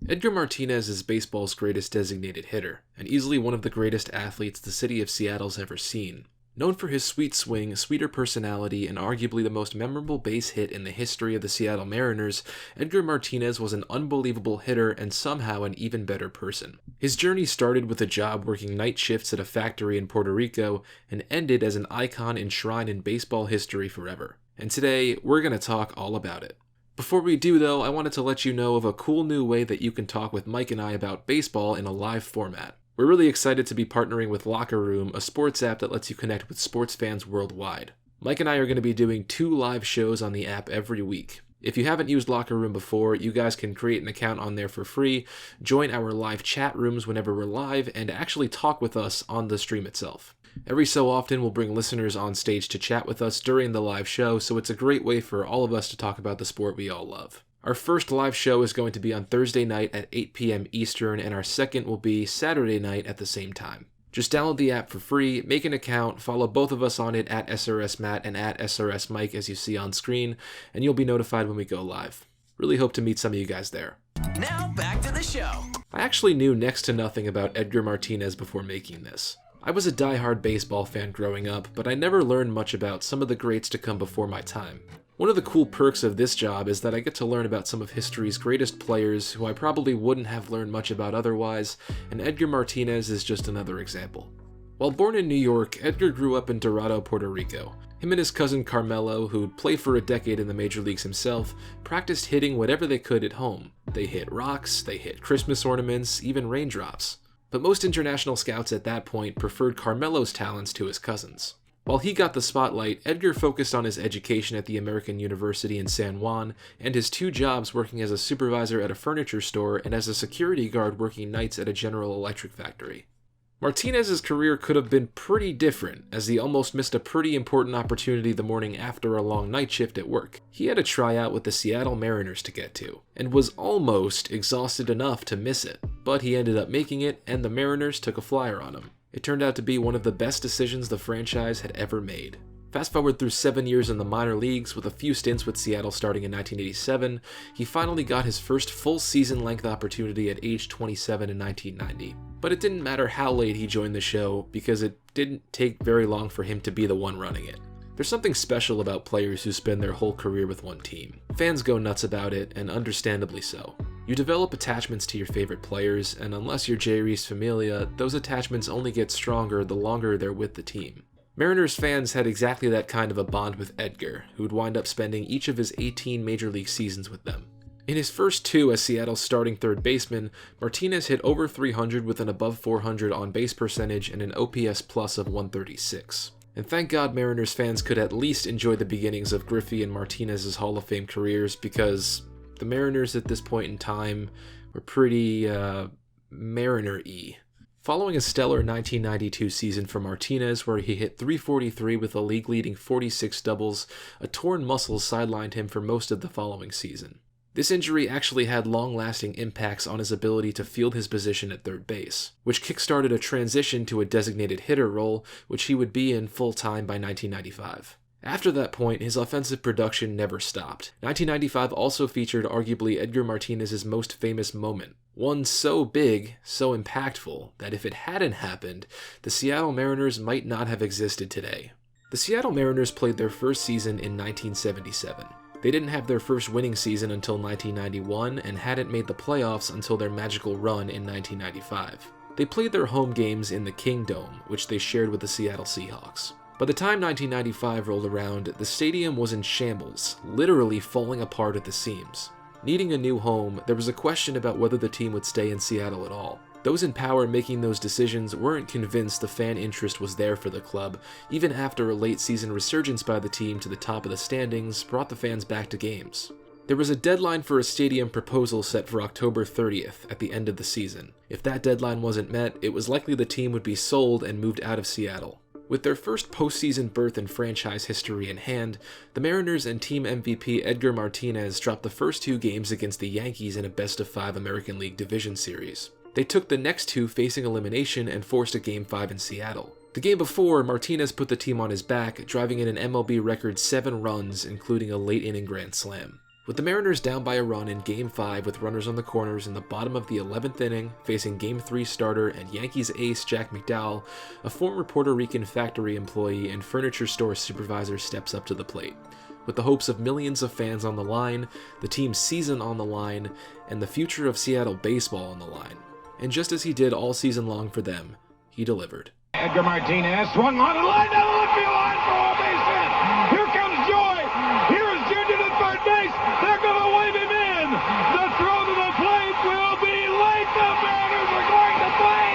Edgar Martinez is baseball's greatest designated hitter, and easily one of the greatest athletes the city of Seattle's ever seen. Known for his sweet swing, sweeter personality, and arguably the most memorable base hit in the history of the Seattle Mariners, Edgar Martinez was an unbelievable hitter and somehow an even better person. His journey started with a job working night shifts at a factory in Puerto Rico and ended as an icon enshrined in baseball history forever. And today, we're going to talk all about it. Before we do though, I wanted to let you know of a cool new way that you can talk with Mike and I about baseball in a live format. We're really excited to be partnering with Locker Room, a sports app that lets you connect with sports fans worldwide. Mike and I are going to be doing 2 live shows on the app every week. If you haven't used Locker Room before, you guys can create an account on there for free, join our live chat rooms whenever we're live, and actually talk with us on the stream itself. Every so often, we'll bring listeners on stage to chat with us during the live show, so it's a great way for all of us to talk about the sport we all love. Our first live show is going to be on Thursday night at 8 p.m. Eastern, and our second will be Saturday night at the same time. Just download the app for free, make an account, follow both of us on it at SRSMatt and at SRSMike as you see on screen, and you'll be notified when we go live. Really hope to meet some of you guys there. Now back to the show. I actually knew next to nothing about Edgar Martinez before making this. I was a die-hard baseball fan growing up, but I never learned much about some of the greats to come before my time. One of the cool perks of this job is that I get to learn about some of history's greatest players who I probably wouldn't have learned much about otherwise, and Edgar Martinez is just another example. While born in New York, Edgar grew up in Dorado, Puerto Rico. Him and his cousin Carmelo, who'd played for a decade in the major leagues himself, practiced hitting whatever they could at home. They hit rocks, they hit Christmas ornaments, even raindrops. But most international scouts at that point preferred Carmelo's talents to his cousin's. While he got the spotlight, Edgar focused on his education at the American University in San Juan and his 2 jobs working as a supervisor at a furniture store and as a security guard working nights at a General Electric factory. Martinez's career could have been pretty different, as he almost missed a pretty important opportunity the morning after a long night shift at work. He had a tryout with the Seattle Mariners to get to, and was almost exhausted enough to miss it, but he ended up making it, and the Mariners took a flyer on him. It turned out to be one of the best decisions the franchise had ever made. Fast forward through 7 years in the minor leagues, with a few stints with Seattle starting in 1987, he finally got his first full season-length opportunity at age 27 in 1990. But it didn't matter how late he joined the show, because it didn't take very long for him to be the one running it. There's something special about players who spend their whole career with one team. Fans go nuts about it, and understandably so. You develop attachments to your favorite players, and unless you're Jeurys Familia, those attachments only get stronger the longer they're with the team. Mariners fans had exactly that kind of a bond with Edgar, who'd wind up spending each of his 18 major league seasons with them. In his first 2 as Seattle's starting third baseman, Martinez hit over 300 with an above 400 on-base percentage and an OPS plus of 136. And thank God Mariners fans could at least enjoy the beginnings of Griffey and Martinez's Hall of Fame careers, because the Mariners at this point in time were pretty, Mariner-y. Following a stellar 1992 season for Martinez, where he hit .343 with a league-leading 46 doubles, a torn muscle sidelined him for most of the following season. This injury actually had long-lasting impacts on his ability to field his position at third base, which kickstarted a transition to a designated hitter role, which he would be in full-time by 1995. After that point, his offensive production never stopped. 1995 also featured arguably Edgar Martinez's most famous moment, one so big, so impactful, that if it hadn't happened, the Seattle Mariners might not have existed today. The Seattle Mariners played their first season in 1977. They didn't have their first winning season until 1991 and hadn't made the playoffs until their magical run in 1995. They played their home games in the King Dome, which they shared with the Seattle Seahawks. By the time 1995 rolled around, the stadium was in shambles, literally falling apart at the seams. Needing a new home, there was a question about whether the team would stay in Seattle at all. Those in power making those decisions weren't convinced the fan interest was there for the club, even after a late-season resurgence by the team to the top of the standings brought the fans back to games. There was a deadline for a stadium proposal set for October 30th at the end of the season. If that deadline wasn't met, it was likely the team would be sold and moved out of Seattle. With their first postseason berth in franchise history in hand, the Mariners and team MVP Edgar Martinez dropped the first 2 games against the Yankees in a best-of-5 American League Division Series. They took the next 2 facing elimination and forced a Game 5 in Seattle. The game before, Martinez put the team on his back, driving in an MLB record 7 runs, including a late-inning grand slam. With the Mariners down by a run in Game 5 with runners on the corners in the bottom of the 11th inning, facing Game 3 starter and Yankees ace Jack McDowell, a former Puerto Rican factory employee and furniture store supervisor steps up to the plate. With the hopes of millions of fans on the line, the team's season on the line, and the future of Seattle baseball on the line. And just as he did all season long for them, he delivered. Edgar Martinez swung on the line down the left field line for all base hit. Here comes Joy. Here is Junior to third base. They're going to wave him in. The throw to the plate will be late. The Mariners are going to play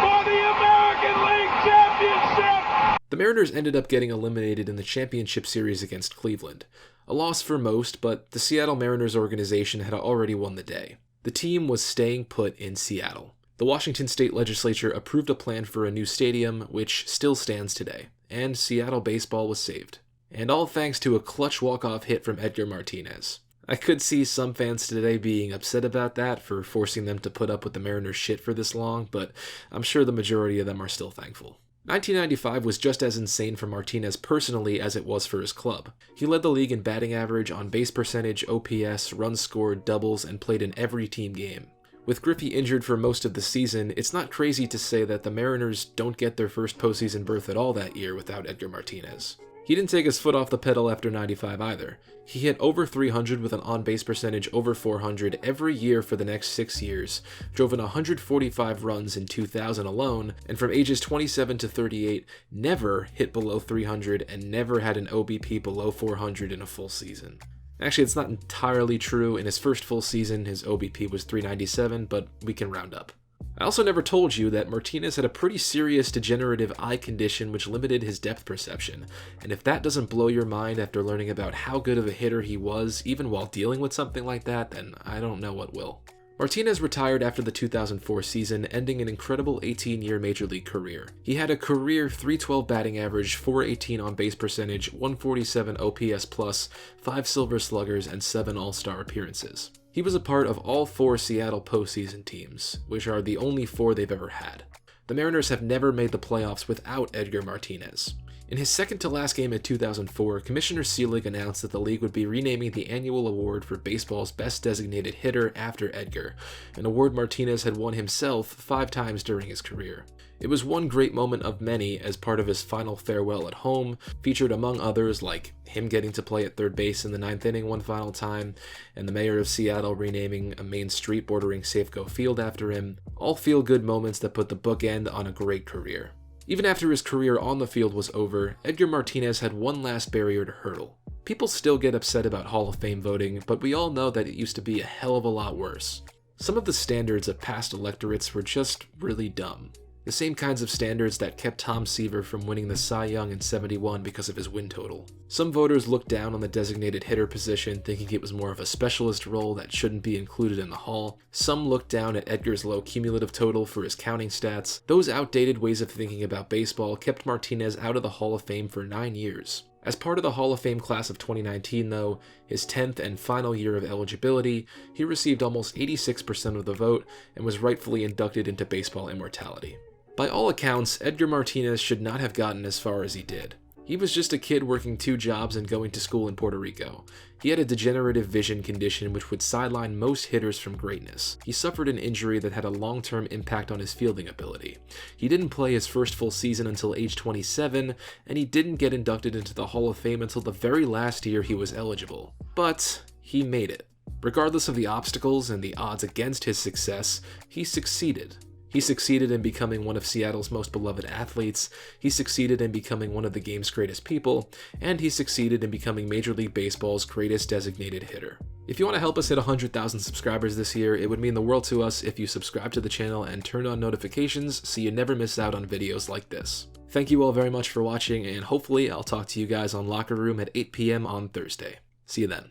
for the American League Championship. The Mariners ended up getting eliminated in the championship series against Cleveland. A loss for most, but the Seattle Mariners organization had already won the day. The team was staying put in Seattle. The Washington State Legislature approved a plan for a new stadium, which still stands today, and Seattle baseball was saved. And all thanks to a clutch walk-off hit from Edgar Martinez. I could see some fans today being upset about that for forcing them to put up with the Mariners' shit for this long, but I'm sure the majority of them are still thankful. 1995 was just as insane for Martinez personally as it was for his club. He led the league in batting average, on base percentage, OPS, runs scored, doubles, and played in every team game. With Griffey injured for most of the season, it's not crazy to say that the Mariners don't get their first postseason berth at all that year without Edgar Martinez. He didn't take his foot off the pedal after 95 either. He hit over 300 with an on-base percentage over 400 every year for the next 6 years, drove in 145 runs in 2000 alone, and from ages 27 to 38, never hit below 300 and never had an OBP below 400 in a full season. Actually, it's not entirely true. In his first full season, his OBP was 397, but we can round up. I also never told you that Martinez had a pretty serious degenerative eye condition which limited his depth perception, and if that doesn't blow your mind after learning about how good of a hitter he was, even while dealing with something like that, then I don't know what will. Martinez retired after the 2004 season, ending an incredible 18-year Major League career. He had a career .312 batting average, .418 on-base percentage, .147 OPS+, 5 Silver Sluggers, and 7 All-Star appearances. He was a part of all 4 Seattle postseason teams, which are the only 4 they've ever had. The Mariners have never made the playoffs without Edgar Martinez. In his second-to-last game in 2004, Commissioner Selig announced that the league would be renaming the annual award for baseball's best designated hitter after Edgar, an award Martinez had won himself 5 times during his career. It was one great moment of many as part of his final farewell at home, featured among others like him getting to play at third base in the 9th inning one final time, and the mayor of Seattle renaming a main street bordering Safeco Field after him, all feel-good moments that put the bookend on a great career. Even after his career on the field was over, Edgar Martinez had one last barrier to hurdle. People still get upset about Hall of Fame voting, but we all know that it used to be a hell of a lot worse. Some of the standards of past electorates were just really dumb. The same kinds of standards that kept Tom Seaver from winning the Cy Young in '71 because of his win total. Some voters looked down on the designated hitter position, thinking it was more of a specialist role that shouldn't be included in the Hall. Some looked down at Edgar's low cumulative total for his counting stats. Those outdated ways of thinking about baseball kept Martinez out of the Hall of Fame for 9 years. As part of the Hall of Fame class of 2019 though, his 10th and final year of eligibility, he received almost 86% of the vote and was rightfully inducted into baseball immortality. By all accounts, Edgar Martinez should not have gotten as far as he did. He was just a kid working 2 jobs and going to school in Puerto Rico. He had a degenerative vision condition which would sideline most hitters from greatness. He suffered an injury that had a long-term impact on his fielding ability. He didn't play his first full season until age 27, and he didn't get inducted into the Hall of Fame until the very last year he was eligible. But he made it. Regardless of the obstacles and the odds against his success, he succeeded. He succeeded in becoming one of Seattle's most beloved athletes, he succeeded in becoming one of the game's greatest people, and he succeeded in becoming Major League Baseball's greatest designated hitter. If you want to help us hit 100,000 subscribers this year, it would mean the world to us if you subscribe to the channel and turn on notifications so you never miss out on videos like this. Thank you all very much for watching, and hopefully I'll talk to you guys on Locker Room at 8 p.m. on Thursday. See you then.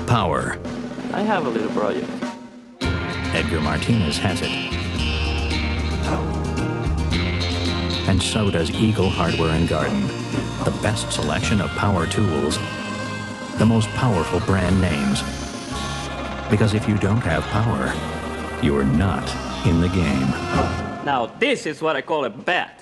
Power. I have a little project. Edgar Martinez has it. And so does Eagle Hardware and Garden. The best selection of power tools. The most powerful brand names. Because if you don't have power, you're not in the game. Now this is what I call a bat.